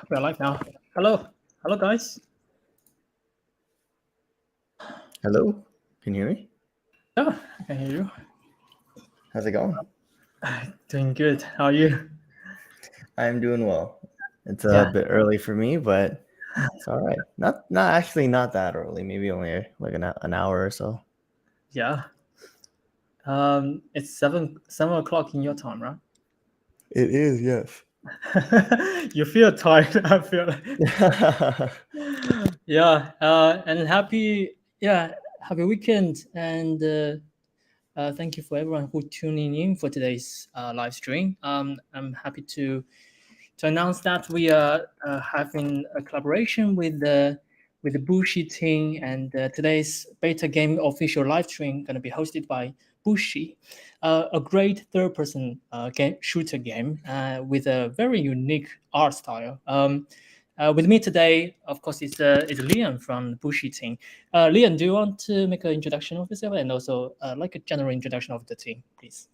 We're live now. Hello, guys. Hello, can you hear me? Yeah, I can hear you. How's it going? Doing good. How are you? I'm doing well. It's a Yeah, bit early for me, but it's all right. Not that early. Maybe only like an hour or so. yeah. It's seven o'clock in your time, right? It is, yes. You feel tired. I feel like. Yeah. And happy weekend, and thank you for everyone who tuning in for today's live stream. I'm happy to announce that we are having a collaboration with the BUSHI team, and today's beta game official live stream going to be hosted by BUSHI, a great third-person game shooter game with a very unique art style. With me today, of course, is Liam from the BUSHI team. Liam, do you want to make an introduction of yourself and also like a general introduction of the team, please?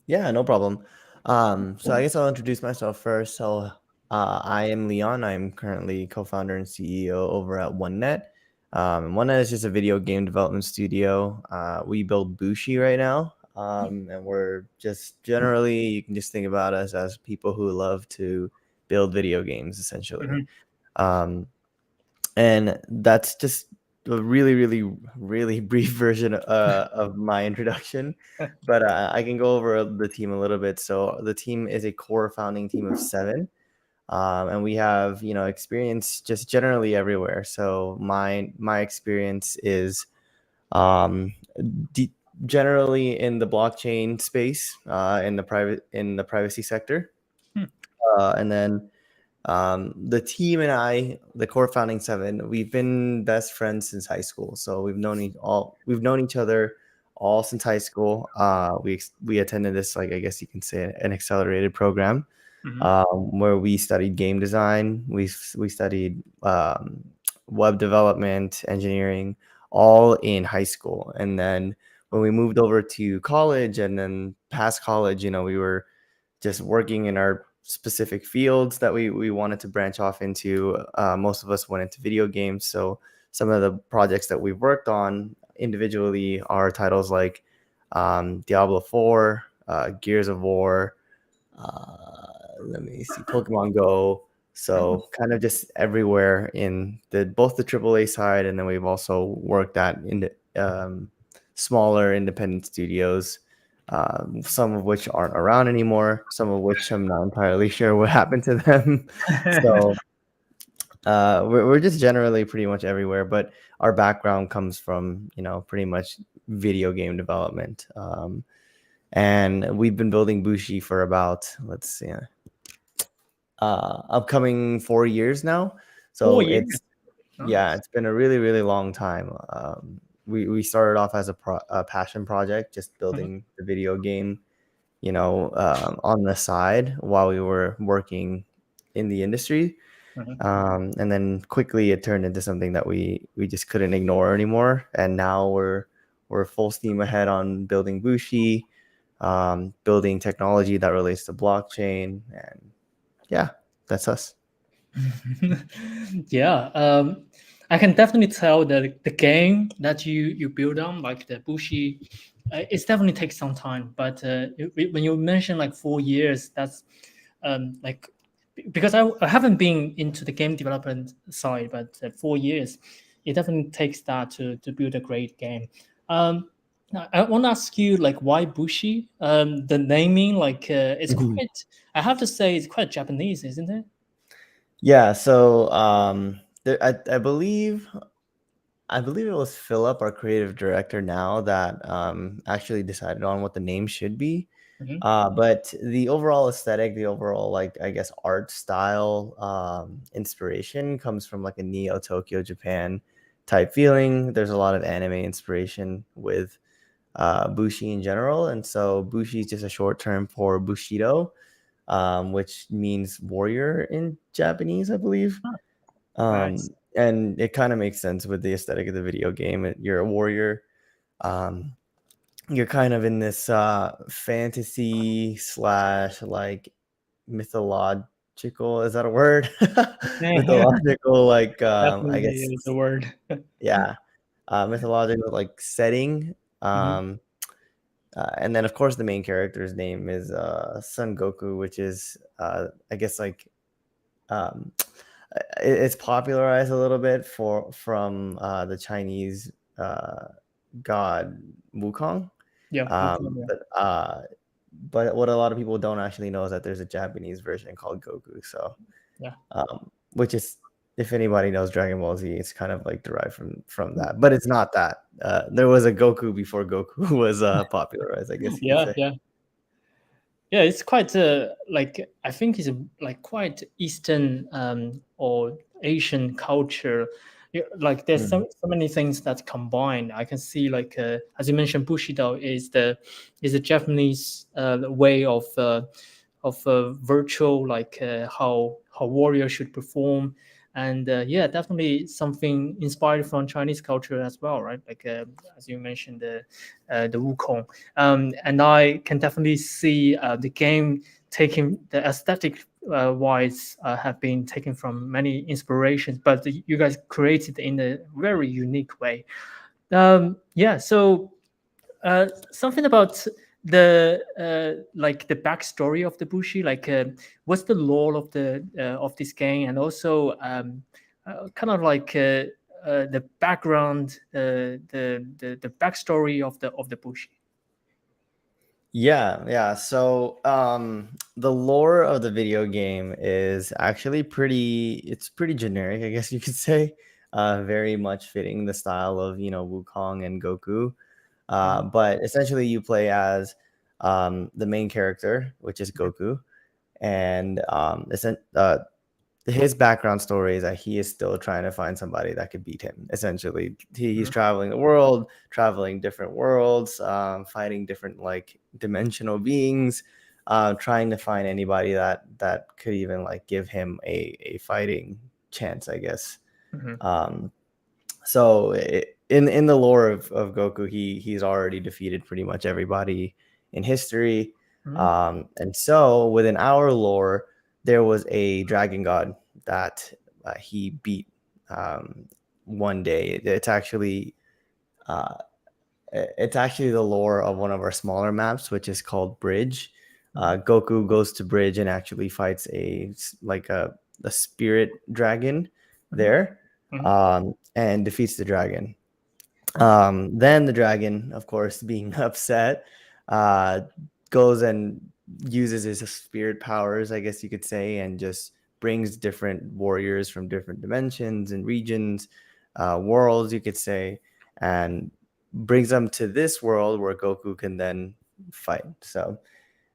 Yeah, no problem. So I guess I'll introduce myself first. I am Leon. I'm currently co-founder and CEO over at OneNet. OneNet is just a video game development studio. We build Bushi right now, and we're just generally you can just think about us as people who love to build video games, essentially. Mhm. Um, and that's just a really brief version of my introduction, but I can go over the team a little bit. So the team is a core founding team of 7, and we have experience just generally everywhere. So my experience is um, de- generally in the blockchain space, in the privacy sector, Hmm. and then the team and I, the core founding 7, we've been best friends since high school. So we've known each other all since high school. We attended this, like, I guess you can say, an accelerated program, Mhm. where we studied game design. We studied web development, engineering, all in high school. And then when we moved over to college and then past college, we were just working in our specific fields that we wanted to branch off into. Most of us went into video games. So some of the projects that we've worked on individually are titles like Diablo 4, Gears of War, let me see, Pokemon Go. So kind of just everywhere in both the AAA side, and then we've also worked at smaller independent studios, some of which aren't around anymore, some of which I'm not entirely sure what happened to them. So we're just generally pretty much everywhere, but our background comes from pretty much video game development. And we've been building Bushi for about, let's see, upcoming 4 years now. Four So years. yeah, Nice. it's been a really long time. We started off as a passion project, just Mhm. building the video game, on the side while we were working in the industry. Mhm. And then quickly it turned into something that we just couldn't ignore anymore. And now we're full steam ahead on building Bushi, building technology that relates to blockchain, and yeah, that's us. Yeah, I can definitely tell that the game that you build on, like the Bushi, it's definitely takes some time. But when you mention like 4 years, that's like because I haven't been into the game development side, but 4 years, it definitely takes that to build a great game. Now, I want to ask you like why Bushi? The naming like it's quite. I have to say it's quite Japanese, isn't it? Yeah, so I believe it was Philip, our creative director now, that actually decided on what the name should be. Mhm. But the overall aesthetic, the overall, like, I guess, art style, inspiration comes from like a Neo Tokyo Japan type feeling. There's a lot of anime inspiration with Bushi in general, and so Bushi is just a short term for Bushido, which means warrior in Japanese, I believe. Nice. And it kind of makes sense with the aesthetic of the video game. You're a warrior. Um, you're kind of in this fantasy slash like mytholog Is that a word? Yeah, Mythological, like I definitely guess, is the word. yeah, mythological like setting. Hmm. And then of course the main character's name is Son Goku, which is I guess like um, it's popularized a little bit from the Chinese god Wukong. Yeah, Um, Wukong, but uh, but what a lot of people don't actually know is that there's a Japanese version called Goku. So yeah, which is, if anybody knows Dragon Ball Z, it's kind of like derived from yeah, that, but it's not that. There was a Goku before Goku was popularized, I guess you could yeah, say. yeah. Yeah, it's quite like I think it's like quite Eastern or Asian culture. Yeah, like there's Mm. so many things that combine. I can see like as you mentioned, Bushido is the Japanese way of virtual like how warrior should perform, and yeah, definitely something inspired from Chinese culture as well, right? Like as you mentioned the Wukong. And I can definitely see the game taking the aesthetic wise have been taken from many inspirations, but you guys created in a very unique way. Yeah, so something about the like the backstory of the Bushi, like what's the lore of this game, and also kind of like the background, the backstory of the Bushi. Yeah. So the lore of the video game is actually it's pretty generic, I guess you could say. Very much fitting the style of, Wukong and Goku. Mhm, But essentially you play as the main character, which is Goku. And his background story is that he is still trying to find somebody that could beat him. Essentially, he's mhm, traveling the world, traveling different worlds, fighting different like dimensional beings, trying to find anybody that could even like give him a fighting chance, I guess. mhm, Um, so in the lore of Goku, he's already defeated pretty much everybody in history. mhm, And so within our lore, there was a dragon god that he beat um, one day. Uh, it's actually the lore of one of our smaller maps, which is called Bridge. mhm, Goku goes to Bridge and actually fights a spirit dragon mhm, there, mhm, and defeats the dragon. Then the dragon, of course, being upset, uh, goes and uses his spirit powers, I guess you could say, and just brings different warriors from different dimensions and regions, worlds, you could say, and brings them to this world where Goku can then fight. So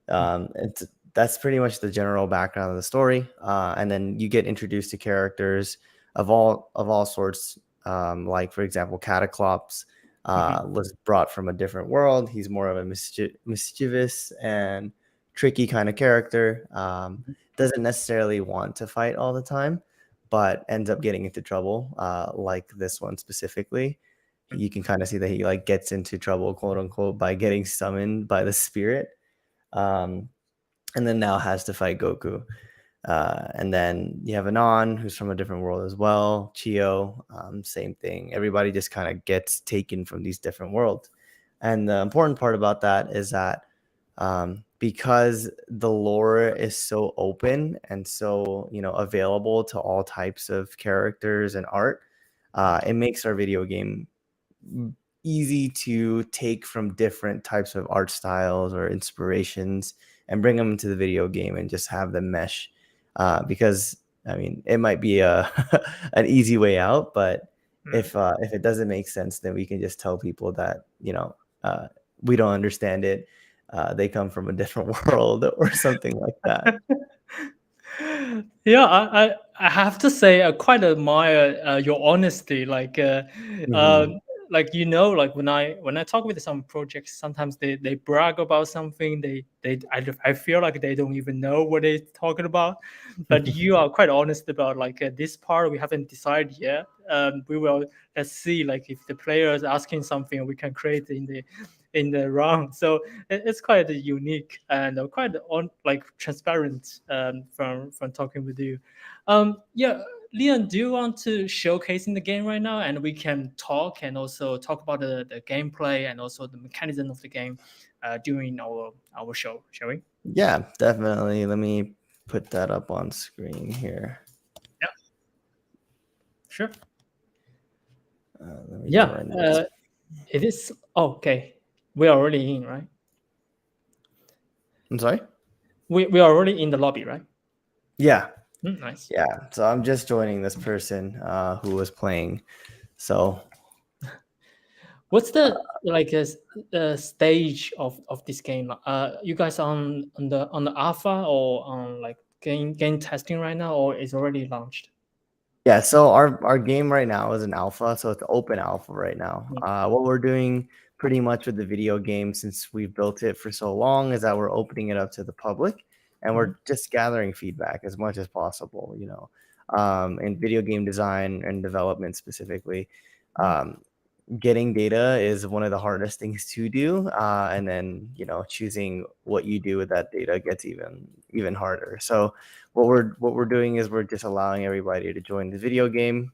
it's that's pretty much the general background of the story, and then you get introduced to characters of all sorts. Like for example, Cataclops mhm, was brought from a different world. He's more of a mischievous and tricky kind of character. Doesn't necessarily want to fight all the time, but ends up getting into trouble. Like this one specifically, you can kind of see that he like gets into trouble, quote unquote, by getting summoned by the spirit, um, and then now has to fight Goku. And then you have Anon, who's from a different world as well. Chio, same thing. Everybody just kind of gets taken from these different worlds. And the important part about that is that because the lore is so open and so available to all types of characters and art, it makes our video game easy to take from different types of art styles or inspirations and bring them into the video game and just have them mesh. Because I mean, it might be a an easy way out, but mhm. if it doesn't make sense, then we can just tell people that uh, we don't understand it. They come from a different world or something like that. Yeah, I have to say I quite admire your honesty. Hmm. Like like when I talk with some projects, sometimes they brag about something. I feel like they don't even know what they're talking about. But you are quite honest about like this part we haven't decided yet. We will let's see like if the player is asking something, we can create in the round. So it's quite unique and quite on like transparent from talking with you. Yeah, Leon, do you want to showcase in the game right now, and we can talk and also talk about the gameplay and also the mechanism of the game during our show, shall we? Yeah, definitely. Let me put that up on screen here. Yeah, sure. Let me Yeah, join this. it is. Oh, okay, we are already in, right? I'm sorry. We are already in the lobby, right? Yeah, Nice. yeah. So I'm just joining this person who was playing. So What's the like stage of this game? You guys on the alpha or on like game testing right now, or is already launched? yeah, so our game right now is an alpha, so it's open alpha right now. Mm, What we're doing pretty much with the video game, since we've built it for so long, is that we're opening it up to the public, and mhm, we're just gathering feedback as much as possible. In video game design and development specifically. mm, Um, Getting data is one of the hardest things to do, and then choosing what you do with that data gets even harder. So what we're doing is we're just allowing everybody to join the video game,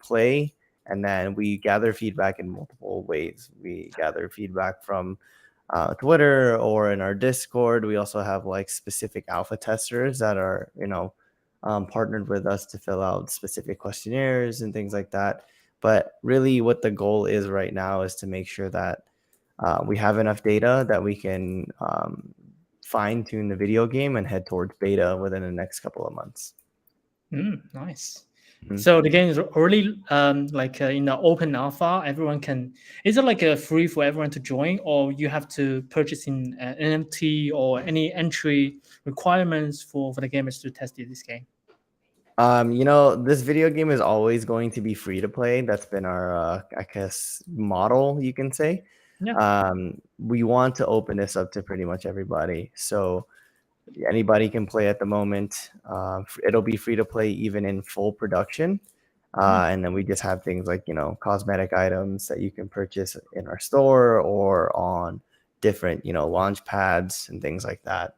play, and then we gather feedback in multiple ways. We gather feedback from Twitter or in our Discord. We also have like specific alpha testers that are partnered with us to fill out specific questionnaires and things like that. But really, what the goal is right now is to make sure that we have enough data that we can fine tune the video game and head towards beta within the next couple of months. nice. Mhm. So the game is already like in the open alpha. Everyone can. Is it like a free for everyone to join, or you have to purchase in NFT or any entry requirements for the gamers to test this game? This video game is always going to be free to play. That's been our, I guess, model, you can say. Yeah. We want to open this up to pretty much everybody. So anybody can play at the moment. It'll be free to play even in full production. Mm, And then we just have things like, cosmetic items that you can purchase in our store or on different, launch pads and things like that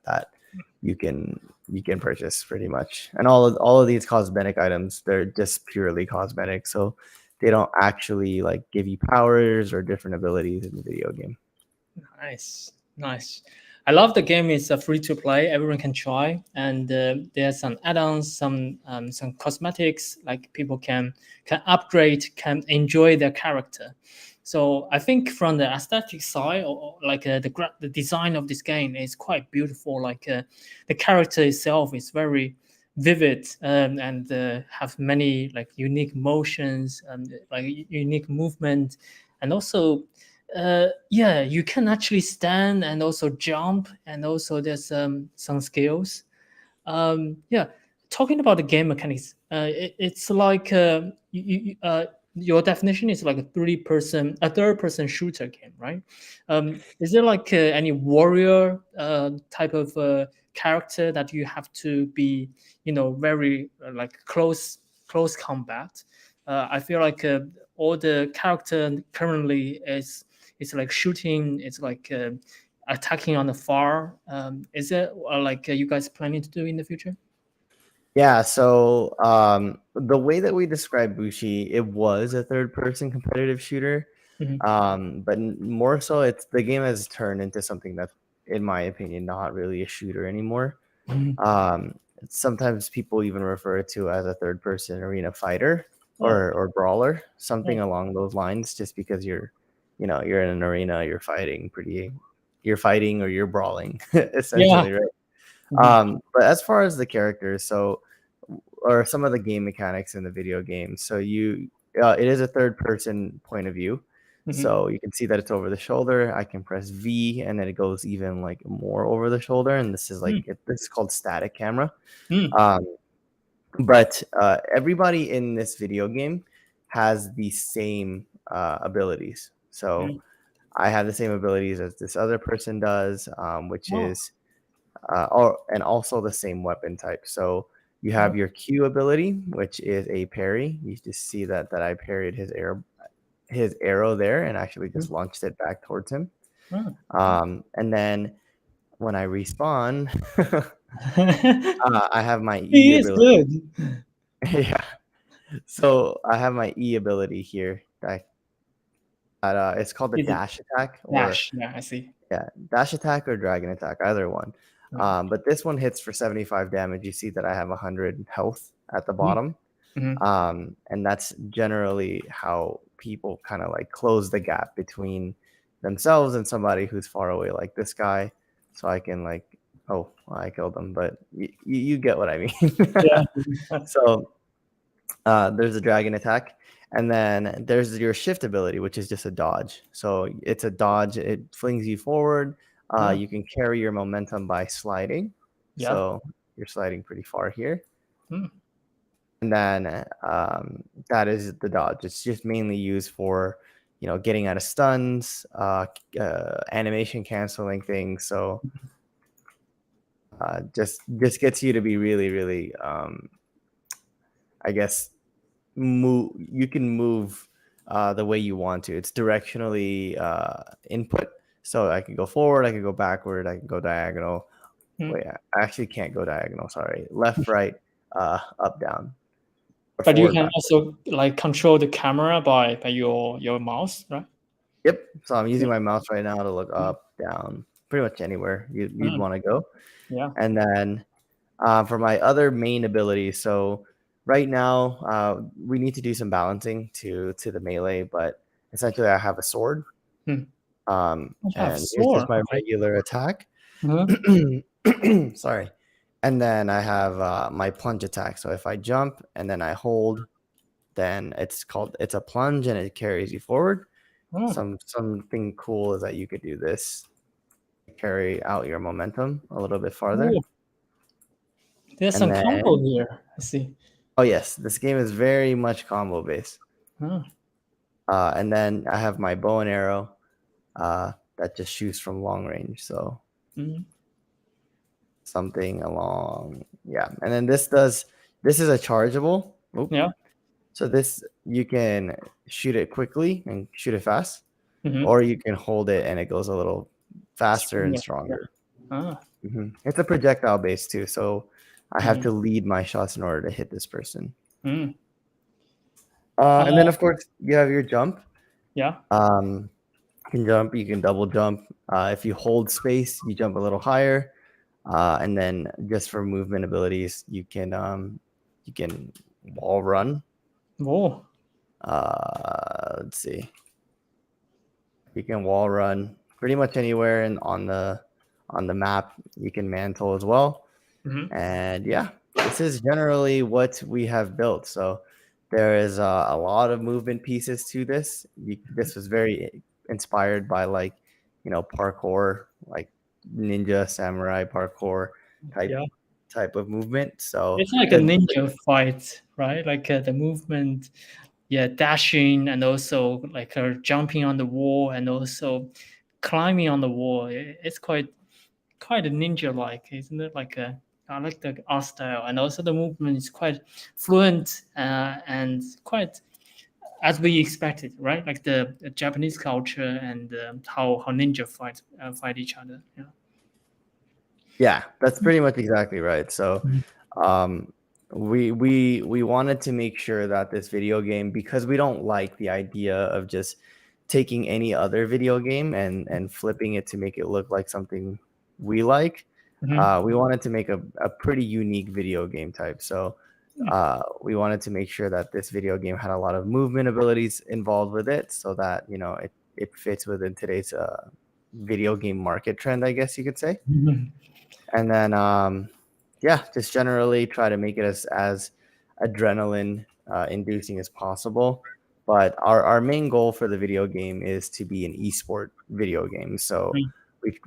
you can purchase pretty much. And all of these cosmetic items, they're just purely cosmetic. So they don't actually like give you powers or different abilities in the video game. nice, nice. I love the game. It's free to play. Everyone can try, and there's some add-ons, some cosmetics. Like people can upgrade, can enjoy their character. So I think from the aesthetic side, or like the design of this game is quite beautiful. Like the character itself is very vivid and have many like unique motions and like unique movement, and also yeah, you can actually stand and also jump, and also there's some skills. Yeah, talking about the game mechanics, it's like your definition is like a third person shooter game, right? Is there like any warrior type of character that you have to be, very like close combat? I feel like all the character currently is it's like shooting. It's like attacking on the far. Is it like you guys planning to do in the future? Yeah, so the way that we describe Bushi, it was a third-person competitive shooter, Mhm, but more so, it's the game has turned into something that's, in my opinion, not really a shooter anymore. mhm. Sometimes people even refer to as a third-person arena fighter Oh, or brawler, something oh, along those lines. Just because you're in an arena, you're fighting or you're brawling, yeah. essentially, right? Mhm, But as far as the characters, or some of the game mechanics in the video game, it is a third person point of view. mhm, So you can see that it's over the shoulder. I can press V, and then it goes even like more over the shoulder. And mm, this is called static camera. mm, Um, but everybody in this video game has the same abilities. So mm. I have the same abilities as this other person does, which Oh, is and also the same weapon type. So you oh, have your Q ability, which is a parry. You just see that I parried his arrow there and actually mm, just launched it back towards him. And then when I respawn, I have my E He is ability. good. Yeah. So I have my E ability here. It's called the Is it dash attack, or dash? Yeah, I see. yeah, dash attack or dragon attack, either one. But this one hits for 75 damage. You see that I have 100 health at the bottom. Mm-hmm. And that's generally how people kind of like close the gap between themselves and somebody who's far away, like this guy. So I can like, oh, well, I killed him, but you get what I mean. Yeah. So there's a dragon attack, and then there's your shift ability, which is just a dodge. So it's a dodge. It flings you forward. You can carry your momentum by sliding. Yeah. So you're sliding pretty far here. Mm. And then that is the dodge. It's just mainly used for, getting out of stuns, animation canceling things. So just gets you to be really, really, I guess, you can move the way you want to. It's directionally input. So I can go forward, I can go backward, I can go diagonal. Wait, I actually can't go diagonal. Sorry, left, right, up, down. But you Forward, can back. also like control the camera by your mouse, right? Yep. So I'm using my mouse right now to look up, down, pretty much anywhere you'd want to go. Yeah. And then for my other main ability, so right now we need to do some balancing to the melee, but essentially I have a sword. And here's just my regular attack. Sorry. And then I have my plunge attack. So if I jump and then I hold, then it's a plunge and it carries you forward. Something cool is that you could do this, carry out your momentum a little bit farther. There's some combo here. I see. Oh yes, this game is very much combo based. And then I have my bow and arrow that just shoots from long range. So something along, yeah. And then this is a chargeable. Oop. Yeah. So this, you can shoot it quickly and shoot it fast, or you can hold it and it goes a little faster and stronger. It's a projectile base too, so I have to lead my shots in order to hit this person. And then of course you have your jump. Yeah. You can jump, you can double jump. If you hold space, you jump a little higher. And then just for movement abilities, you can wall run. Whoa. Let's see. You can wall run pretty much anywhere on the map. You can mantle as well. And yeah, this is generally what we have built. So there is a lot of movement pieces to this. This was very inspired by parkour, like ninja samurai parkour type of movement. So it's like a ninja fight, right? Like the movement, dashing, and also like jumping on the wall and also climbing on the wall. It's quite a ninja-like, isn't it? I like the art style, and also the movement is quite fluent and quite as we expected, right? Like the Japanese culture and how ninja fight each other. Yeah, that's pretty much exactly right. So we wanted to make sure that this video game, because we don't like the idea of just taking any other video game and flipping it to make it look like something we like. We wanted to make a pretty unique video game type. So we wanted to make sure that this video game had a lot of movement abilities involved with it, so that it fits within today's video game market trend, I guess you could say. And then just generally try to make it as adrenaline inducing as possible. But our main goal for the video game is to be an esport video game. So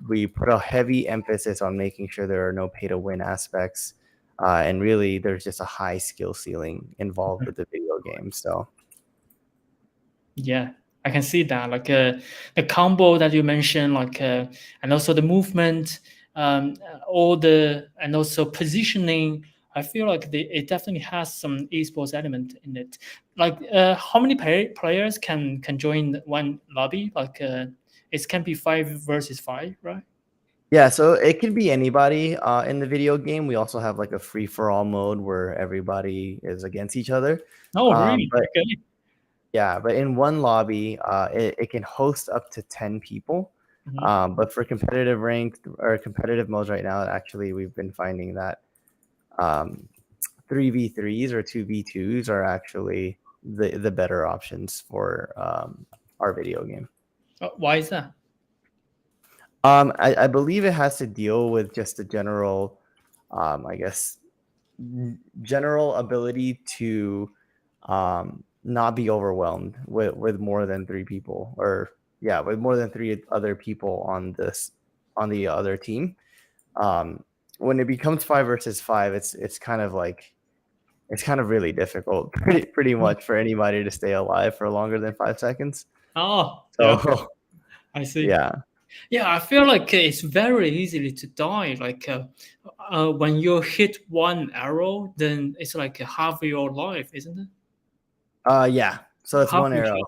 we put a heavy emphasis on making sure there are no pay to win aspects, and really there's just a high skill ceiling involved with the video game. So yeah, I can see that, like the combo that you mentioned, like and also the movement, and also positioning. I feel like it definitely has some esports element in it. Like how many players can join one lobby? Like it can be 5 versus 5, right? Yeah, so it can be anybody in the video game. We also have like a free for all mode where everybody is against each other. Oh, really? But Okay. yeah, but in one lobby, it can host up to 10 people. Mhm. But for competitive ranked or competitive modes right now, actually, we've been finding that 3v3s or 2v2s are actually the better options for our video game. Why is that? I believe it has to deal with just the general, I guess, general ability to not be overwhelmed with more than 3 people, or yeah, with more than 3 other people on the other team. Um, when it becomes 5 versus 5, it's kind of like it's kind of really difficult, pretty Mhm. much for anybody to stay alive for longer than 5 seconds. Oh, yeah, okay. So I see. yeah. Yeah, I feel like it's very easily to die. Like when you hit one arrow, then it's like half your life, isn't it? Yeah. So it's Half one your arrow.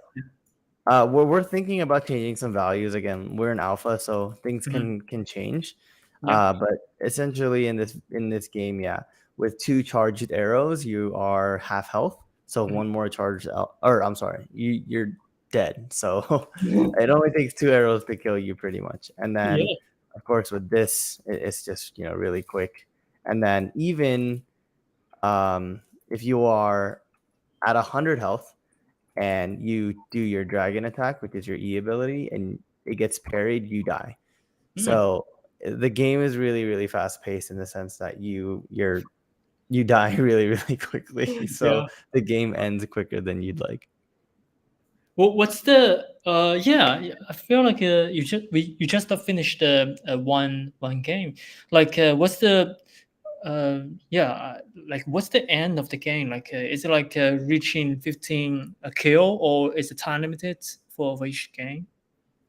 health. We're thinking about changing some values again. We're in alpha, so things Mhm. can change. Yeah. But essentially in this game, yeah, with 2 charged arrows, you are half health. So Mhm. one more charge out, or I'm sorry, you're dead. So it only takes 2 arrows to kill you, pretty much. And then, Yeah. of course, with this, it's just really quick. And then even if you are at 100 health and you do your dragon attack, which is your E ability, and it gets parried, you die. Mm. So the game is really, really fast paced in the sense that you die really, really quickly. So Yeah. the game ends quicker than you'd like. Well, what's the yeah, yeah, I feel like you just finished one game. Like what's the yeah, like what's the end of the game? Like is it like reaching 15 a kill, or is it time limited for each game?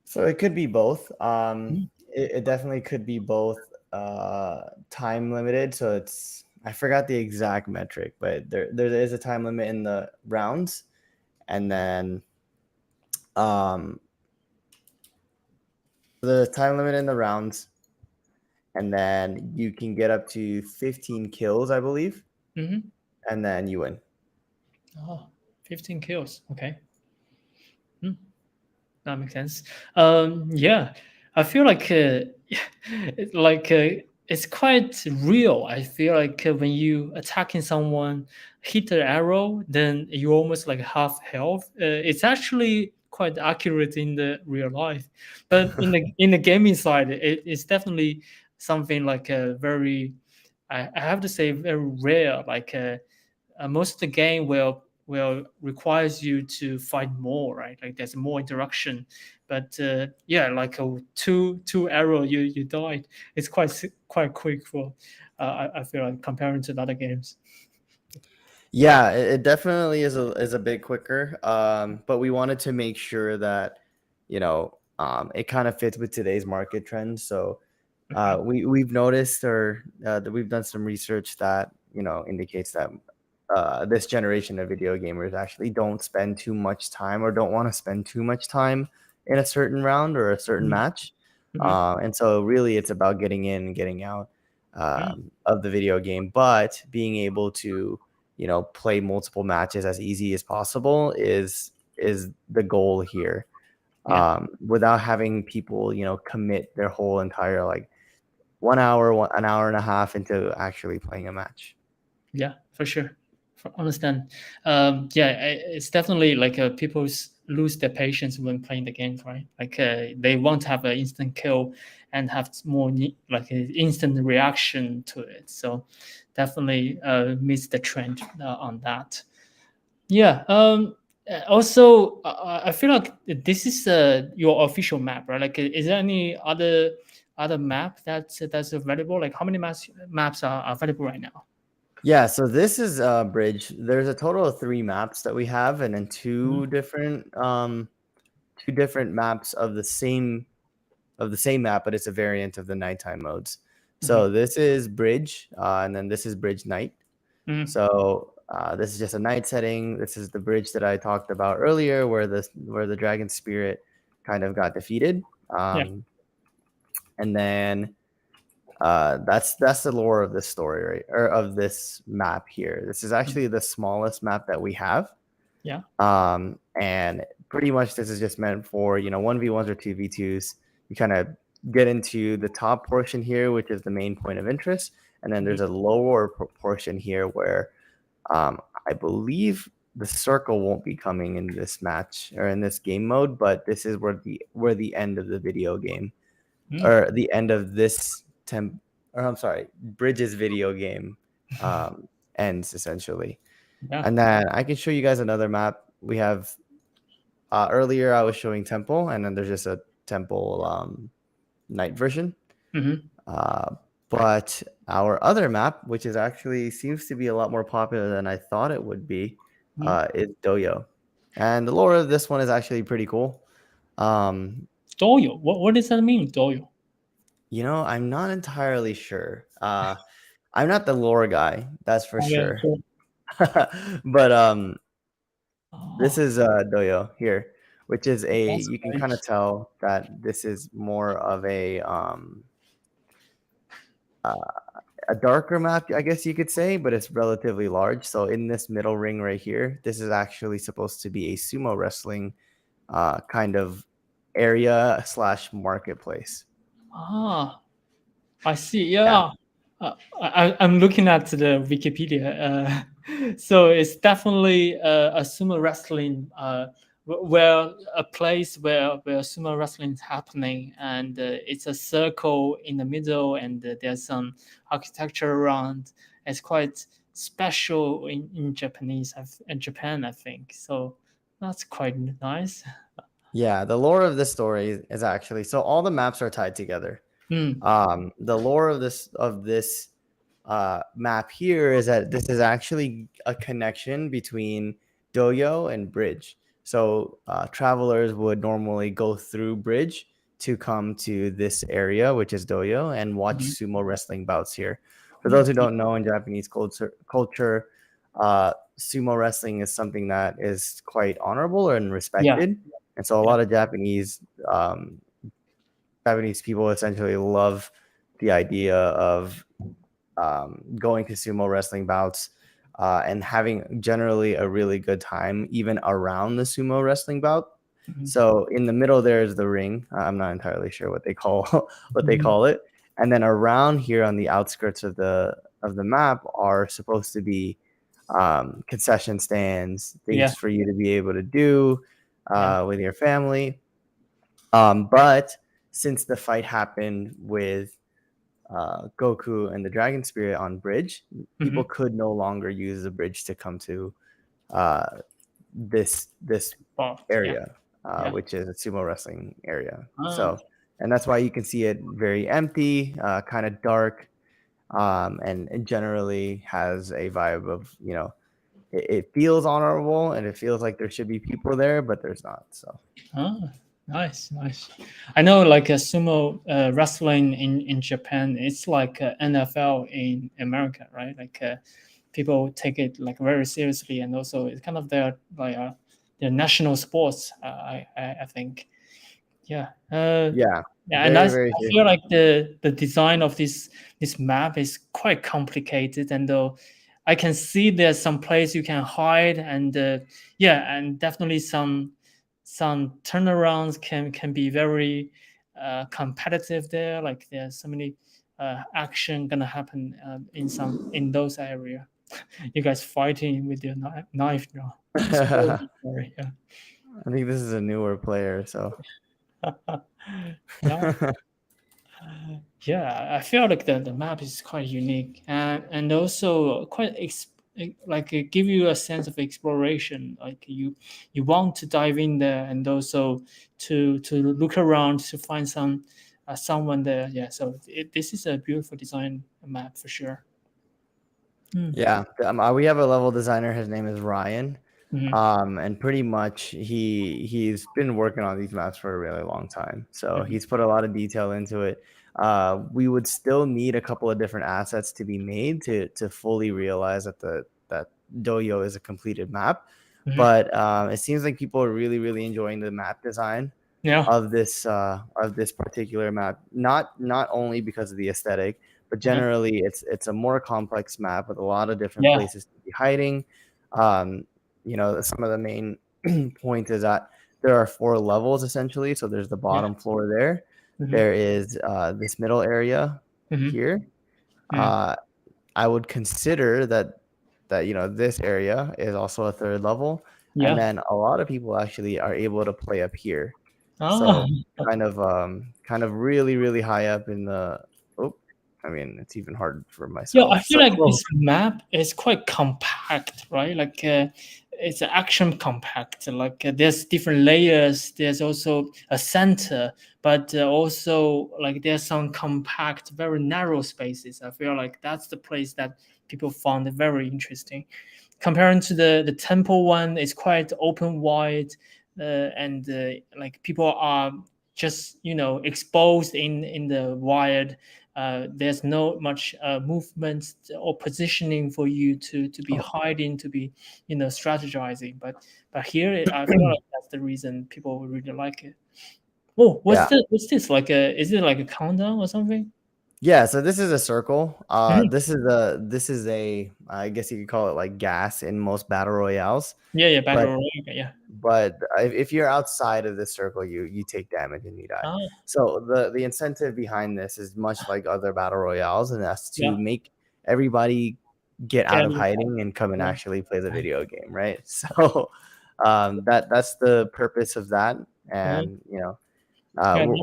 So it could be both. Mm. It definitely could be both time limited. So I forgot the exact metric, but there is a time limit in the rounds, and then um, the time limit in the rounds, and then you can get up to 15 kills, I believe, Mm-hmm. and then you win. Oh, 15 kills. Okay. Hmm. That makes sense. Yeah, I feel like like it's quite real. I feel like when you attacking someone, hit the arrow, then you almost like half health. It's actually quite accurate in the real life, but in the gaming side, it's definitely something like a very, I have to say, very rare. Like most of the game will requires you to fight more, right? Like there's more interaction, but yeah, like a two arrow, you died. It's quite quick for I feel like comparing to the other games. Yeah, it definitely is a bit quicker. But we wanted to make sure that it kind of fits with today's market trends. So Okay. we've noticed, or that we've done some research that indicates that this generation of video gamers actually don't spend too much time, or don't want to spend too much time in a certain round or a certain Mhm. match. Mhm. And so really it's about getting in and getting out Mm. of the video game, but being able to play multiple matches as easy as possible is the goal here, Yeah. without having people commit their whole entire like 1 hour, an hour and a half into actually playing a match. Yeah, for sure. Understand. Yeah, it's definitely like people lose their patience when playing the games, right? Like they want to have an instant kill and have more like an instant reaction to it. So definitely miss the trend on that. Yeah. Also, I feel like this is your official map, right? Like, is there any other map that's available? Like, how many maps are available right now? Yeah, so this is Bridge. There's a total of 3 maps that we have, and then Mhm. two different maps of the same map, but it's a variant of the nighttime modes. Mhm. So this is Bridge, and then this is Bridge Night. Mhm. So this is just a night setting. This is the bridge that I talked about earlier, where the dragon spirit kind of got defeated. Yeah. And then that's the lore of this story, right? Or of this map here. This is actually the smallest map that we have. Yeah. And pretty much this is just meant for, 1v1s or 2v2s. You kind of get into the top portion here, which is the main point of interest. And then there's a lower portion here where I believe the circle won't be coming in this match or in this game mode, but this is where the end of the video game or the end of this Bridges video game ends essentially. Yeah. And then I can show you guys another map. We have earlier I was showing Temple, and then there's just a Temple night version. But our other map, which is actually seems to be a lot more popular than I thought it would be, is Doyo. And the lore of this one is actually pretty cool. Doyo. What does that mean, Doyo? I'm not entirely sure. I'm not the lore guy, that's for sure. But this is Doyo here, which is you can kind of tell that this is more of a darker map, I guess you could say, but it's relatively large. So in this middle ring right here, this is actually supposed to be a sumo wrestling kind of area / marketplace. I see. Yeah. I'm looking at the Wikipedia. So it's definitely a sumo wrestling, where a place where sumo wrestling is happening, and it's a circle in the middle, and there's some architecture around. It's quite special in Japan, I think. So that's quite nice. Yeah, the lore of this story is actually so all the maps are tied together. The lore of this map here is that this is actually a connection between Doyo and Bridge. So travelers would normally go through Bridge to come to this area, which is Doyo, and watch sumo wrestling bouts here. For those who don't know, in Japanese culture, sumo wrestling is something that is quite honorable and respected. And so a lot of Japanese people essentially love the idea of going to sumo wrestling bouts and having generally a really good time even around the sumo wrestling bout. So in the middle there is the ring. I'm not entirely sure what they call it. And then around here on the outskirts of the map are supposed to be concession stands, things for you to be able to do with your family. But since the fight happened with Goku and the Dragon Spirit on Bridge, people could no longer use the bridge to come to this area, which is a sumo wrestling area. So, and that's why you can see it very empty, kind of dark, and it generally has a vibe of, it feels honorable and it feels like there should be people there, but there's not. So. Nice. I know, like a sumo wrestling in Japan, it's like NFL in America, right? Like people take it like very seriously, and also it's kind of their national sports. I think. And I feel like the design of this map is quite complicated, and though I can see there's some place you can hide, and and definitely some turnarounds can be very competitive there. Like there's so many action gonna happen in those area. You guys fighting with your knife now. Sorry, I think this is a newer player, so I feel like the map is quite unique, and also quite give you a sense of exploration. Like you want to dive in there, and also to look around to find someone there. So this is a beautiful design map for sure. We have a level designer. His name is Ryan. And pretty much he's been working on these maps for a really long time. So he's put a lot of detail into it. We would still need a couple of different assets to be made to fully realize that Doyo is a completed map. But it seems like people are really, really enjoying the map design. Yeah. of this particular map. Not only because of the aesthetic, but Uh-huh. generally it's a more complex map with a lot of different Yeah. places to be hiding. Um, some of the main points is that there are 4 levels essentially. So there's the Yeah. bottom floor there. Mm-hmm. There is this middle area Mm-hmm. here. Mm. Uh, I would consider that this area is also a 3rd level, and Yeah. then a lot of people actually are able to play up here. Ah. So kind of really really high up in the. Oh, I mean it's even hard for Yeah, I myself. feel So like this map is quite compact, right? Like it's action compact. Like there's different layers. There's also a center, but also like there's some compact, very narrow spaces. I feel like that's the place that people found it very interesting. Comparing to the temple one, it's quite open wide, and like people are just exposed in the wired. There's no much movement or positioning for you to be hiding, to be strategizing. But here, I feel like that's the reason people really like it. Oh, yeah. what's this? Like a is it like a countdown or something? Yeah, so this is a circle. Mhm. This is a I guess you could call it like gas in most battle royales. Yeah, yeah, But battle royale. Okay, yeah. if you're outside of this circle, you take damage and you die. Ah, So the incentive behind this is much like other battle royales, and that's to yeah. make everybody get out Get of it. hiding and come and Yeah. actually play the video game, right? So that's the purpose of that, Mhm. and Yeah.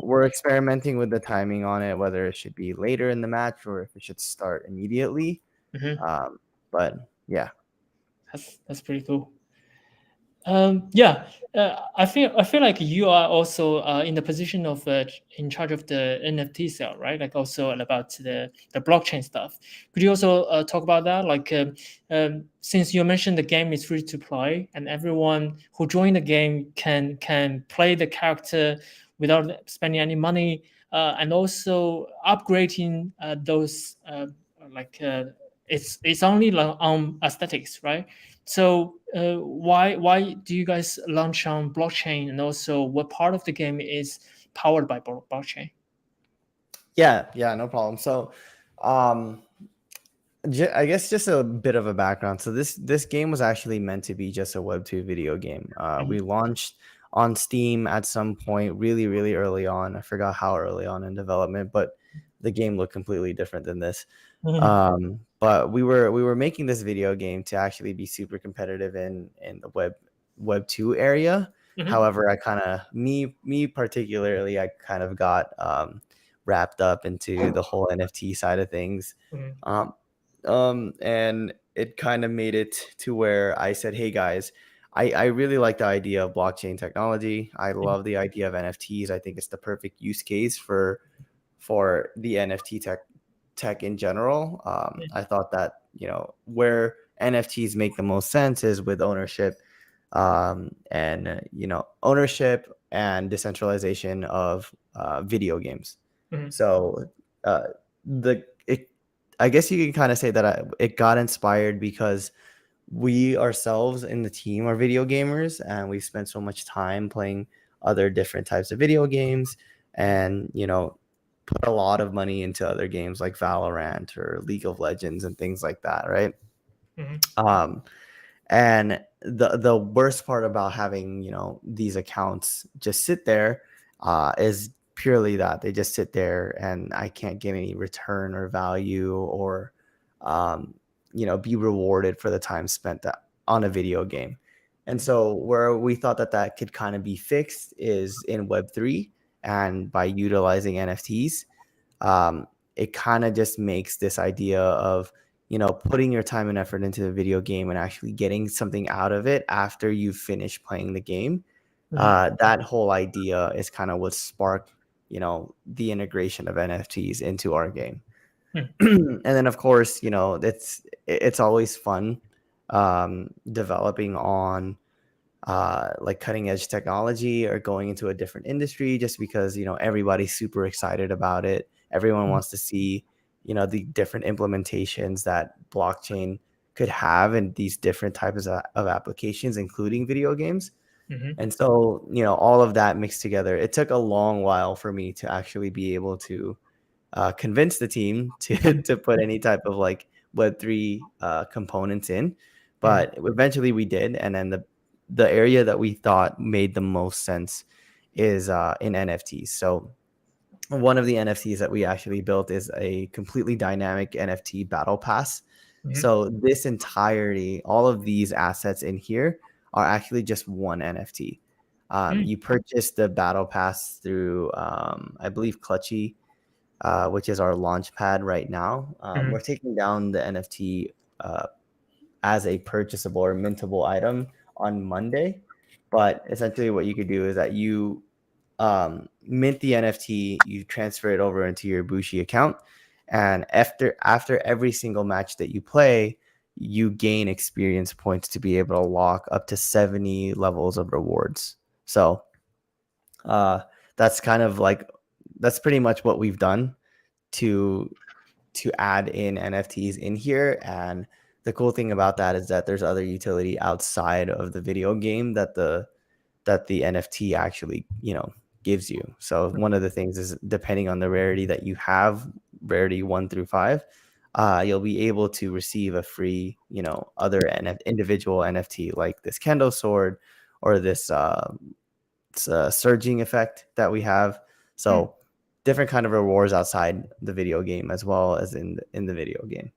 we're experimenting with the timing on it, whether it should be later in the match or if it should start immediately. Mhm. Um, but yeah. That's pretty cool. Yeah, I feel like you are also in the position of in charge of the NFT sale, right? Like also about the blockchain stuff. Could you also talk about that? Like since you mentioned the game is free to play and everyone who join the game can play the character without spending any money, and also upgrading those like it's only like on aesthetics, right? So why do you guys launch on blockchain, and also what part of the game is powered by blockchain? Yeah, no problem. So, um, I guess just a bit of a background. So this game was actually meant to be just a Web2 video game. We Mhm. launched on Steam at some point, really, really early on. I forgot how early on in development, but the game looked completely different than this. Mhm. But we were making this video game to actually be super competitive in the Web2 area. Mhm. However, I kind of me particularly, I kind of got wrapped up into the whole NFT side of things. Mhm. Um, and it kind of made it to where I said, "Hey guys, I really like the idea of blockchain technology. I love the idea of NFTs. I think it's the perfect use case for the NFT tech in general. I thought that where NFTs make the most sense is with ownership, and ownership and decentralization of video games. Mhm. So uh, the it, I guess you can kind of say that it got inspired because we ourselves in the team are video gamers, and we spent so much time playing other different types of video games, and put a lot of money into other games like Valorant or League of Legends and things like that, right? Mhm. um and the worst part about having these accounts just sit there is purely that they just sit there and I can't get any return or value, or um, be rewarded for the time spent on a video game. And so where we thought that could kind of be fixed is in Web3, and by utilizing NFTs. It kind of just makes this idea of putting your time and effort into the video game and actually getting something out of it after you finish playing the game. Mhm. That whole idea is kind of what sparked the integration of NFTs into our game. Mhm. And then of course it's always fun developing on like cutting edge technology or going into a different industry, just because everybody's super excited about it. Everyone Mhm. wants to see the different implementations that blockchain could have in these different types of applications, including video games. Mm-hmm. And so, all of that mixed together, it took a long while for me to actually be able to convince the team to to put any type of like Web3 components in, Mm-hmm. but eventually we did. And then the area that we thought made the most sense is in NFTs. So one of the NFTs that we actually built is a completely dynamic NFT battle pass. Mm-hmm. So this entirety, all of these assets in here are actually just one NFT. You purchase the battle pass through, I believe, Clutchy, which is our launch pad right now. Mm-hmm. We're taking down the NFT as a purchasable or mintable item on Monday. But essentially, what you could do is that you mint the NFT, you transfer it over into your BUSHI account, and after every single match that you play, you gain experience points to be able to lock up to 70 levels of rewards. So uh, that's kind of like that's pretty much what we've done to add in NFTs in here. And the cool thing about that is that there's other utility outside of the video game that the NFT actually, gives you. So one of the things is depending on the rarity that you have, rarity 1 through 5, you'll be able to receive a free, other individual NFT like this Kendo sword or this surging effect that we have. So different kind of rewards outside the video game as well as in the video game.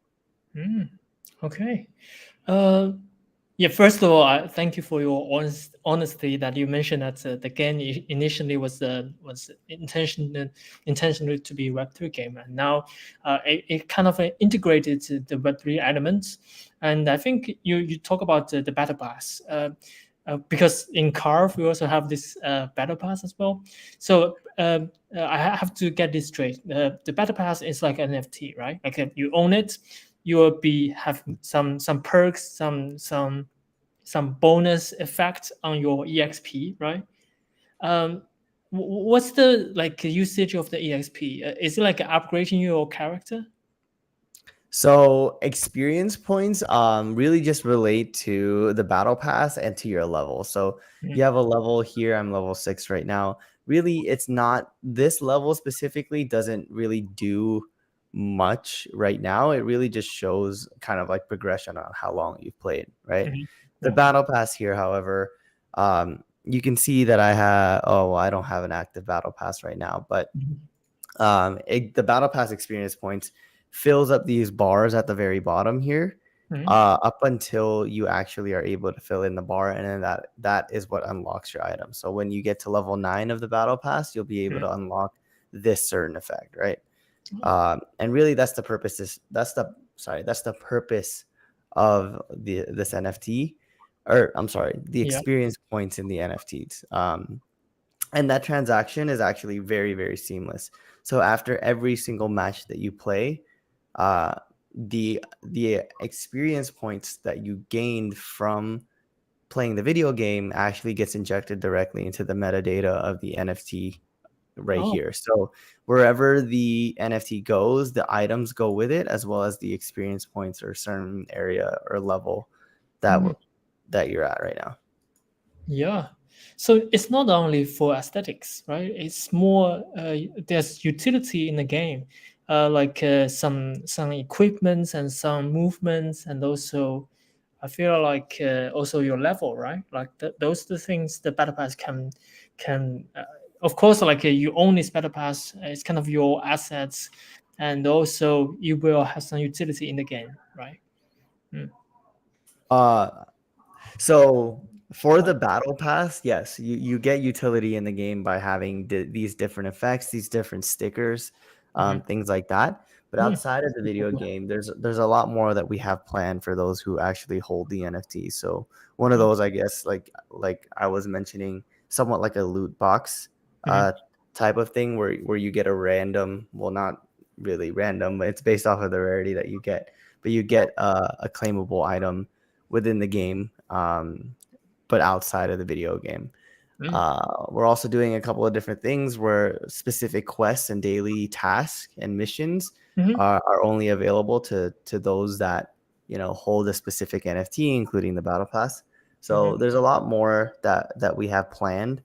Okay. Uh, yeah. First of all, I thank you for your honesty that you mentioned that the game initially was intentionally to be Web3 game, and now it kind of integrated the Web3 elements. And I think you talk about the battle pass. Because in CARV we also have this battle pass as well. So I have to get this straight. The battle pass is like an NFT, right? Like you own it, you will be have some perks, some bonus effect on your EXP, right? Um, what's the like usage of the EXP? Is it like upgrading your character? So experience points really just relate to the battle pass and to your level. So you Mm, have a level here, I'm level 6 right now. Really, it's not this level specifically doesn't really do much right now. It really just shows kind of like progression on how long you've played, right? mhm. The Yeah. battle pass here, however, you can see that I don't have an active battle pass right now, but Mhm. the battle pass experience points fills up these bars at the very bottom here, Mhm. up until you actually are able to fill in the bar, and then that is what unlocks your item. So when you get to level 9 of the battle pass, you'll be able Mhm. to unlock this certain effect, right? And really that's the purpose that's the purpose of this NFT, or I'm sorry, the Yeah. experience points in the NFTs. And that transaction is actually very, very seamless. So after every single match that you play, uh, the experience points that you gained from playing the video game actually gets injected directly into the metadata of the NFT right Oh. here. So wherever the NFT goes, the items go with it, as well as the experience points or certain area or level that Mm. that you're at right now. Yeah. So it's not only for aesthetics, right? It's more there's utility in the game, like some equipments and some movements, and also I feel like also your level, right? Like those the things the battle pass can of course like you own this battle pass. It's kind of your assets, and also you will have some utility in the game, right? Mm. Uh, So for the battle pass, yes, you get utility in the game by having these different effects, these different stickers, Mhm. things like that. But Mm. outside of the video game, there's a lot more that we have planned for those who actually hold the NFT. So one of Oh. those, I guess, like I was mentioning, somewhat like a loot box Mhm. uh, type of thing, where you get a random, well, not really random, but it's based off of the rarity that you get, but you get a claimable item within the game, but outside of the video game. Mm. We're also doing a couple of different things where specific quests and daily tasks and missions Mhm. are only available to those that hold a specific NFT, including the battle pass. So there's a lot more that we have planned.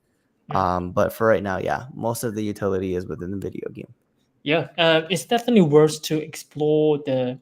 Yeah. But for right now, yeah, most of the utility is within the video game. Yeah, it's definitely worth to explore the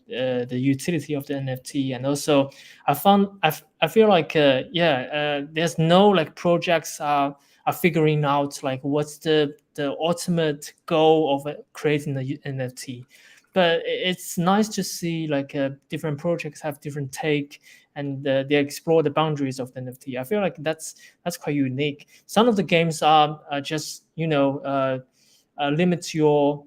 utility of the NFT, and also I feel like there's no like projects are figuring out like what's the ultimate goal of creating the NFT, but it's nice to see like different projects have different take, and they explore the boundaries of the NFT. I feel like that's quite unique. Some of the games are just limit your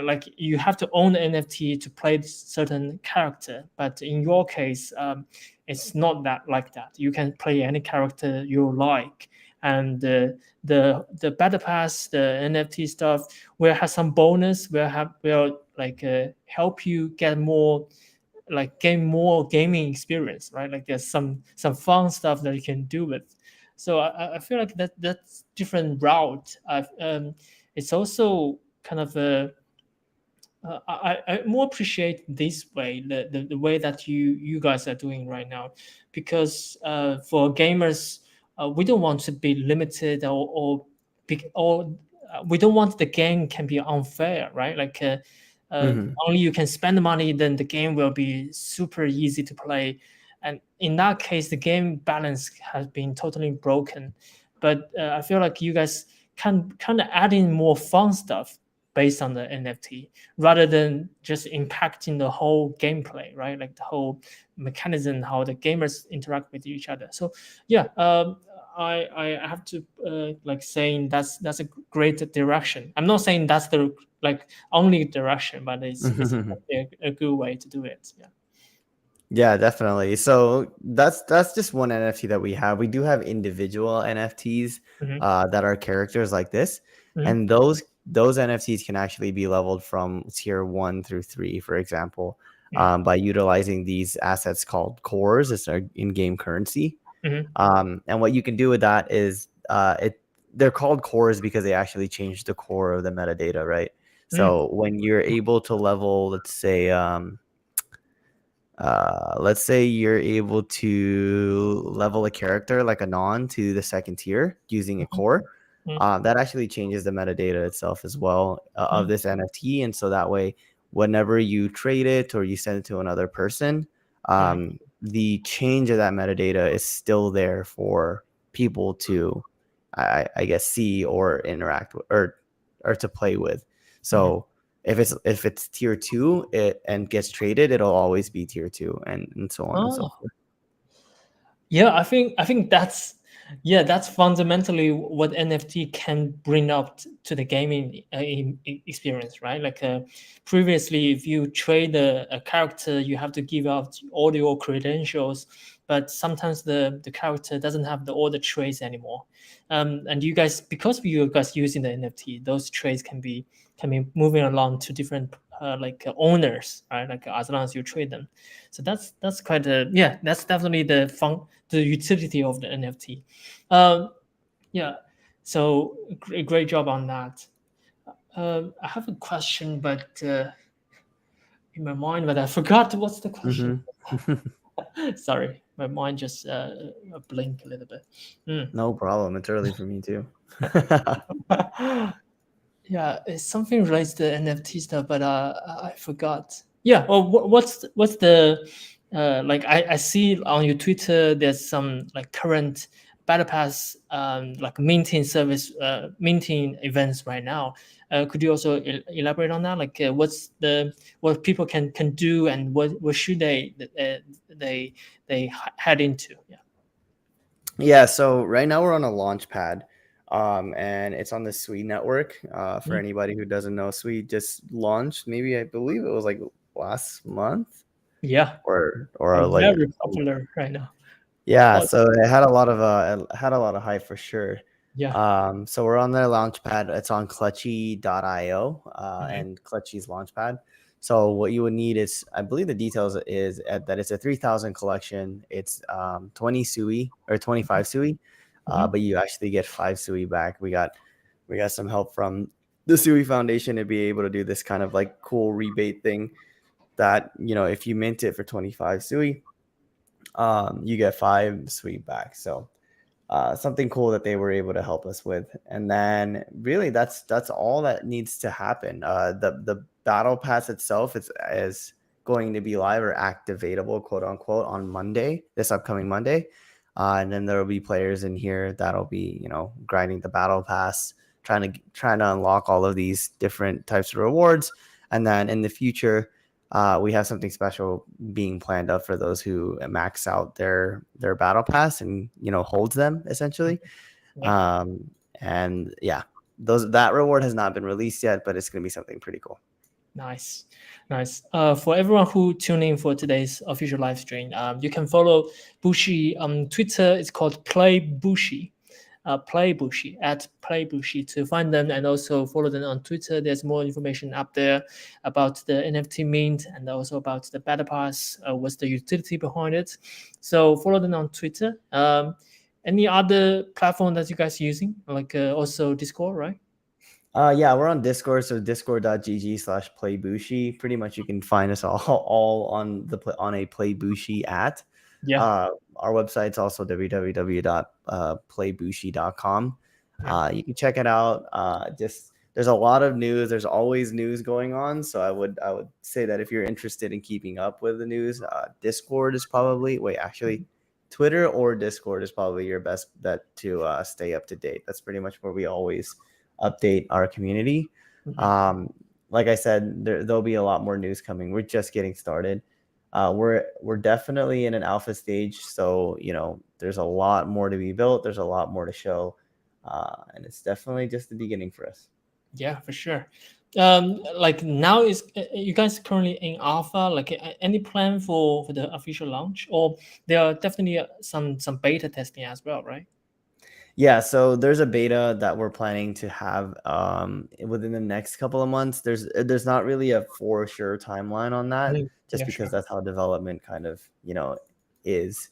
like you have to own the NFT to play certain character. But in your case, it's not that like that. You can play any character you like, and the battle pass, the NFT stuff, will have some bonus. Will like help you get more like gain more gaming experience, right? Like there's some fun stuff that you can do with. So I feel like that's different route. It's also kind of a I more appreciate this way, the way that you guys are doing right now, because for gamers, we don't want to be limited or we don't want the game can be unfair, right? Like Hmm. only you can spend money, then the game will be super easy to play, and in that case, the game balance has been totally broken. But I feel like you guys can kind of add in more fun stuff based on the NFT rather than just impacting the whole gameplay, right? Like the whole mechanism, how the gamers interact with each other. So yeah, I have to like saying that's a great direction. I'm not saying that's the like only direction, but it's a good way to do it. Yeah. Yeah, definitely. So that's just one NFT that we have. We do have individual NFTs Hmm. that are characters like this, Hmm. and those NFTs can actually be leveled from tier 1 through 3, for example, by utilizing these assets called cores. It's our in-game currency. Hmm. And what you can do with that is they're called cores because they actually change the core of the metadata, right? Hmm. So when you're able to level, let's say you're able to level a character like a non to the second tier using a core. Hmm. That actually changes the metadata itself as well of Hmm. this NFT. And so that way, whenever you trade it or you send it to another person, Hmm. the change of that metadata is still there for people to, I guess, see or interact with or to play with. Hmm. So if it's tier 2 and gets traded, it'll always be tier 2 and so on and so Oh, forth. yeah, I think that's fundamentally what NFT can bring up to the gaming experience, right? Like previously, if you trade a character, you have to give out all your credentials, but sometimes the character doesn't have all the traits anymore. And you guys, because you guys using the NFT, those traits can be moving along to different like owners, right? Like as long as you trade them. So that's quite a yeah. That's definitely the utility of the NFT. Yeah, so great job on that. I have a question, but in my mind, but I forgot what's the question. Hmm. Sorry, my mind just blinked a little bit. No problem. It's early for me too. Hmm. Yeah, it's something related to NFT stuff, but I forgot. Yeah, well, what's the like? I see on your Twitter there's some like current battle pass like minting service minting events right now. Could you also elaborate on that? Like, what people can do and what should they head into? Yeah. Yeah, so right now we're on a launch pad, and it's on the Sui network. For Mhm. anybody who doesn't know, Sui just launched. Maybe I believe it was like last month, Yeah, or like very popular right now. yeah. Oh, So it had a lot of hype for sure. yeah. So we're on their launch pad. It's on clutchy.io, Mhm. and Clutchy's launch pad. So what you would need is, I believe the details is that it's a 3,000 collection. It's 20 sui or 25 sui, Mhm. but you actually get 5 sui back. We got some help from the Sui Foundation to be able to do this kind of like cool rebate thing that, if you mint it for 25 sui, you get 5 sweet backs. So something cool that they were able to help us with. And then really that's all that needs to happen. The battle pass itself is going to be live or activatable, quote unquote, on Monday, this upcoming Monday. And then there will be players in here that'll be, grinding the battle pass, trying to unlock all of these different types of rewards. And then in the future, we have something special being planned up for those who max out their battle pass and holds them essentially. Yeah. Um, and yeah, that reward has not been released yet, but it's going to be something pretty cool. Nice, nice. For everyone who tuned in for today's official live stream, you can follow Bushi on Twitter. It's called Play Bushi, Play Bushi at Play Bushi to find them, and also follow them on Twitter. There's more information up there about the NFT mint and also about the battle pass. What's the utility behind it? So follow them on Twitter. Any other platform that you guys using? Like also Discord, right? Yeah, we're on Discord, so discord.gg/playbushi. Pretty much you can find us all on a playbushi at. Yeah. Our website's also www.playbushi.com. Yeah. You can check it out. Just there's a lot of news. There's always news going on. So I would say that if you're interested in keeping up with the news, Discord is probably Twitter or Discord is probably your best bet to stay up to date. That's pretty much where we always update our community. Like I said, there'll be a lot more news coming. We're just getting started. We're definitely in an alpha stage, so there's a lot more to be built. There's a lot more to show, and it's definitely just the beginning for us. Yeah, for sure. Like now is you guys currently in alpha? Like any plan for the official launch, or there are definitely some beta testing as well, right? Yeah, so there's a beta that we're planning to have within the next couple of months. There's not really a for sure timeline on that, just Yeah, because sure. that's how development kind of is.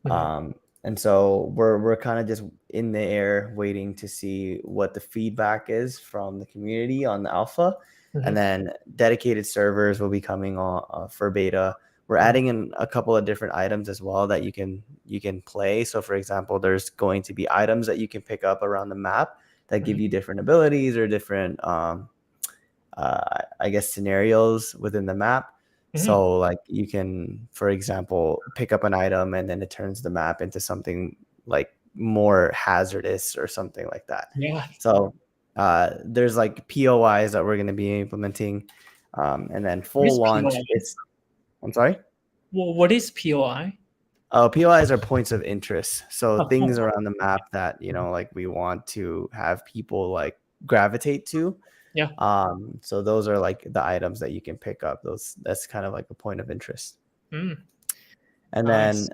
And so we're kind of just in the air waiting to see what the feedback is from the community on the alpha. And then dedicated servers will be coming on for beta. We're adding in a couple of different items as well that you can play. So for example, there's going to be items that you can pick up around the map that give you different abilities or different I guess scenarios within the map. So like you can, for example, pick up an item and then it turns the map into something like more hazardous or something like that. Yeah. So there's like POIs that we're going to be implementing, and then full launch. I'm sorry. Well, what is POI? Oh, POIs are points of interest. So things around the map that like we want to have people like gravitate to. Yeah. So those are like the items that you can pick up. That's kind of like a point of interest. And then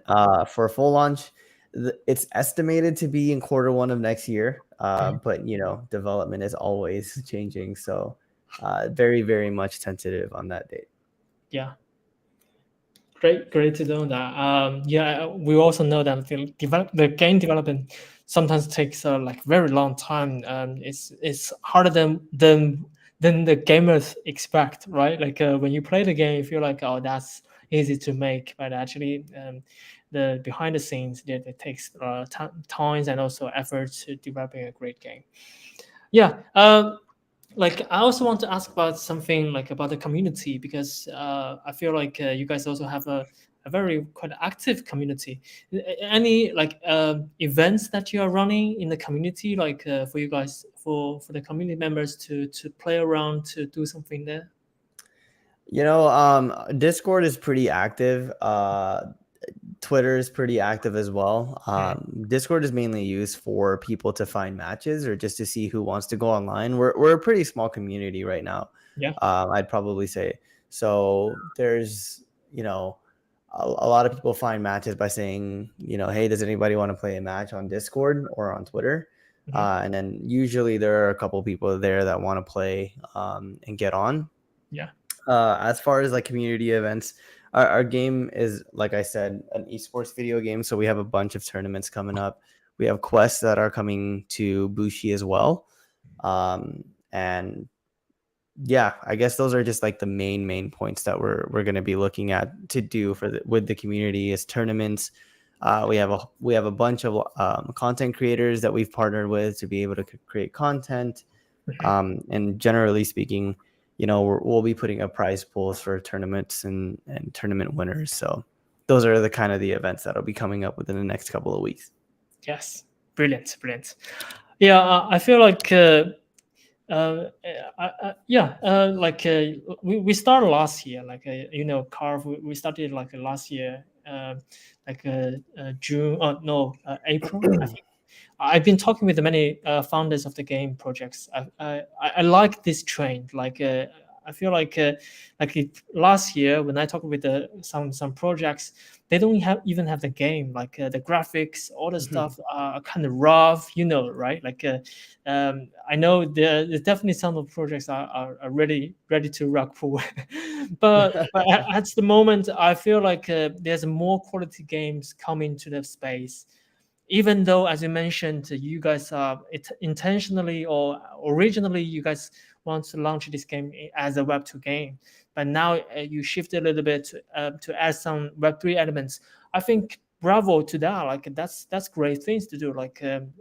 for full launch, it's estimated to be in Q1 of next year. But development is always changing. So very, very much tentative on that date. Yeah. Great to know that. Yeah, we also know that the game development sometimes takes like very long time. It's harder than the gamers expect, right? Like when you play the game, you feel like, oh, that's easy to make, but actually, the behind the scenes, it takes time and also effort to developing a great game. Yeah. Like I also want to ask about something like about the community, because I feel like you guys also have a very quite active community. Any like events that you are running in the community, like for you guys, for the community members to play around, to do something there? Discord is pretty active. Twitter is pretty active as well. Discord is mainly used for people to find matches or just to see who wants to go online. We're a pretty small community right now. Yeah. I'd probably say. So there's, a lot of people find matches by saying, hey, does anybody want to play a match on Discord or on Twitter? And then usually there are a couple people there that want to play and get on. Yeah. As far as like community events, our game is, like I said, an esports video game. So we have a bunch of tournaments coming up. We have quests that are coming to Bushi as well. And yeah, I guess those are just like the main points that we're going to be looking at to do for with the community is tournaments. We have a bunch of content creators that we've partnered with to be able to create content. And generally speaking, you know, we'll be putting up prize pools for tournaments and tournament winners. So those are the kind of the events that'll be coming up within the next couple of weeks. Yes, brilliant, brilliant. Yeah, I feel like yeah, we started last year, like you know, CARV. We started like last year, June. Oh no, April. I think. I've been talking with many founders of the game projects. I like this trend. I feel last year when I talked with some projects, they don't even have the game. The graphics, all the stuff are kind of rough, you know, right? I know there's definitely some of the projects are ready to rock forward, but at the moment, I feel like there's more quality games coming to the space, even though, as you mentioned, you guys are intentionally or originally you guys want to launch this game as a Web 2 game, but now you shift a little bit to add some Web 3 elements. I think bravo to that. That's great things to do.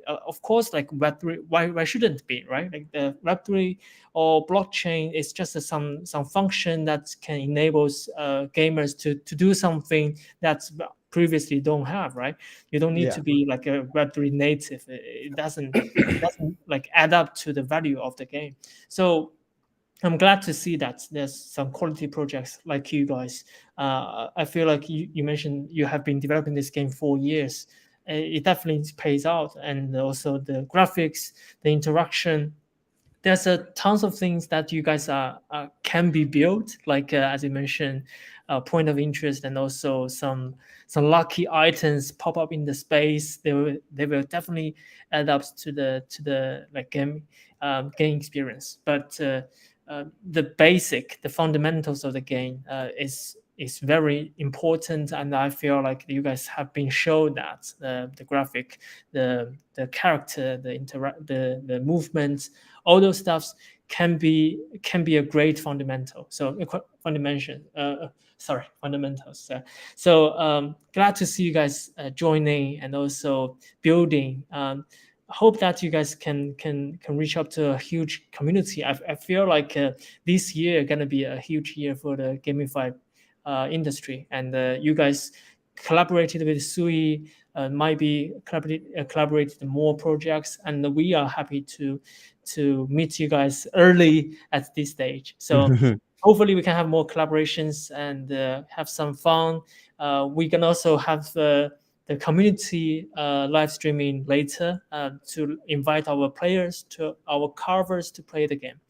Of course, like Web 3, why shouldn't it be, right? Like the Web 3 or blockchain is just some function that can enable gamers to do something that's previously don't have, right? You don't need Yeah. to be like a Web3 native. It doesn't like add up to the value of the game. So I'm glad to see that there's some quality projects like you guys. I feel like you mentioned you have been developing this game for years. It definitely pays out, and also the graphics, the interaction, there's a tons of things that you guys can be built, as you mentioned, point of interest, and also some lucky items pop up in the space. They will definitely add up to the like game experience. But the fundamentals of the game is very important, and I feel like you guys have been shown that the graphic, the character, the movement, all those stuffs can be a great fundamental. So fundamentals. Glad to see you guys joining and also building. Hope that you guys can reach up to a huge community. I feel like this year gonna be a huge year for the gamified industry, and you guys collaborated with Sui, might be collaborated more projects, and we are happy to meet you guys early at this stage. So hopefully we can have more collaborations and have some fun. We can also have the community live streaming later to invite our players, to our carvers to play the game.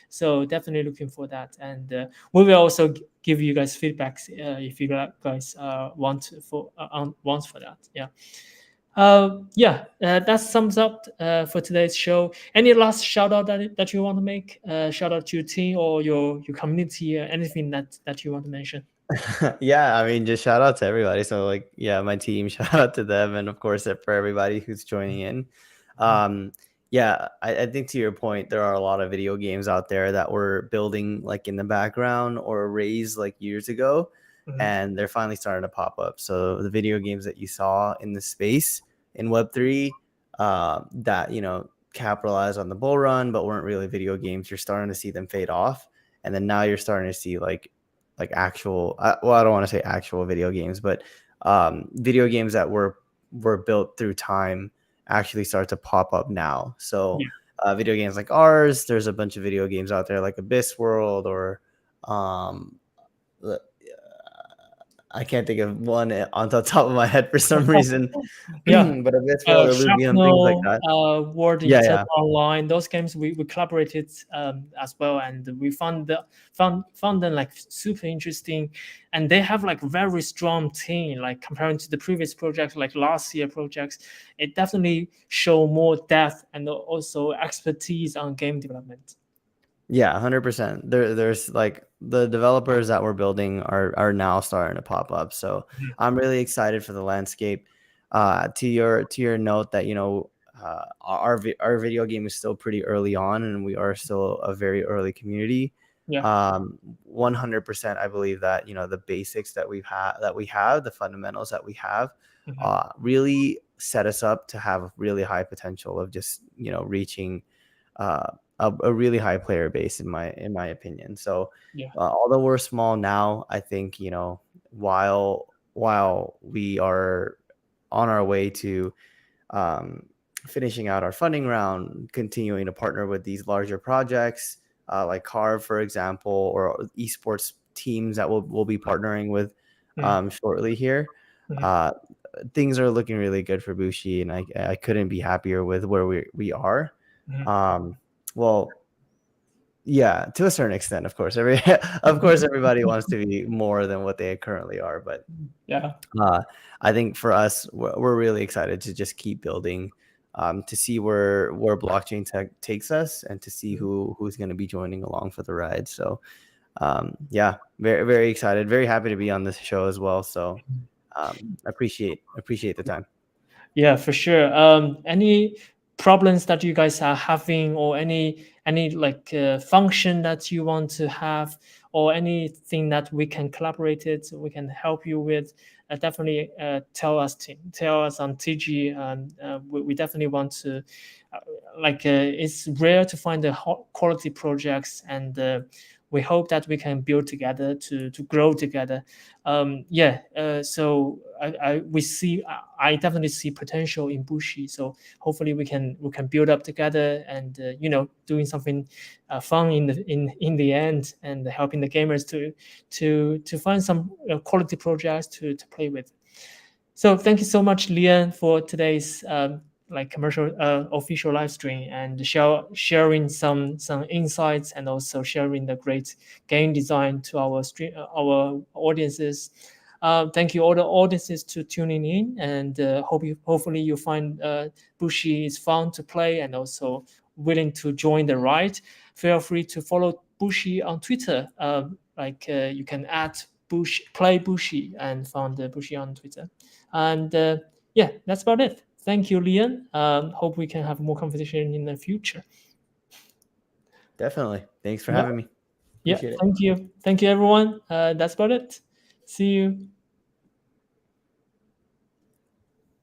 So definitely looking for that, and we will also give you guys feedbacks if you guys want for that. Yeah. That sums up for today's show. Any last shout out that you want to make? Shout out to your team or your community, anything that you want to mention? Yeah, I mean, just shout out to everybody. So like, yeah, my team, shout out to them, and of course for everybody who's joining in. Um, yeah, I think to your point, there are a lot of video games out there that were building like in the background or raised like years ago, and they're finally starting to pop up. So the video games that you saw in the space in Web3, that capitalized on the bull run, but weren't really video games, you're starting to see them fade off, and then now you're starting to see like actual well, I don't want to say actual video games, but video games that were built through time actually start to pop up now. So video games like ours, there's a bunch of video games out there like Abyss World or I can't think of one on the top of my head for some reason. Yeah. But Abyss World, Illuvium, things like Shrapnel, that. World Yeah, Intel yeah. Online, those games we collaborated as well, and we found them like super interesting, and they have like very strong team, like comparing to the previous projects, like last year projects. It definitely show more depth and also expertise on game development. Yeah, 100%. There's like the developers that we're building are now starting to pop up. So I'm really excited for the landscape. To your note that our video game is still pretty early on, and we are still a very early community. Yeah. 100%, I believe that the basics that we have, the fundamentals that we have, Mhm. really set us up to have really high potential of just reaching uh, a really high player base in my opinion. So Yeah. although we're small now, I think while we are on our way to um, finishing out our funding round, continuing to partner with these larger projects like CARV, for example, or esports teams that we'll be partnering with Mhm. shortly here. Mhm. Uh, Things are looking really good for Bushi, and I couldn't be happier with where we are. Mhm. Um, well, yeah, to a certain extent, of course. Of course, everybody wants to be more than what they currently are, but Yeah. uh, I think for us, we're really excited to just keep building, to see where blockchain tech takes us, and to see Mhm. who's going to be joining along for the ride. So, yeah, very very excited, very happy to be on this show as well. So, appreciate the time. Yeah, for sure. Any problems that you guys are having, or any like function that you want to have, or anything that we can collaborate it, we can help you with, definitely tell us on TG. We definitely want to, uh, it's rare to find the quality projects, and we hope that we can build together to grow together. Yeah, so I definitely see potential in Bushi. So hopefully we can build up together, and doing something fun in the end, and helping the gamers to find some quality projects to play with. So thank you so much, Lian, for today's like commercial official live stream, and sharing some insights, and also sharing the great game design to our audiences. Thank you all the audiences to tuning in, and hopefully you find Bushi is fun to play, and also willing to join the ride. Feel free to follow Bushi on Twitter. You can add play Bushi, and find the Bushi on Twitter. And yeah, that's about it. Thank you, Lian. Hope we can have more conversation in the future. Definitely. Thanks for Yeah, having me. yeah. Appreciate it. Thank you, everyone. That's about it. See you.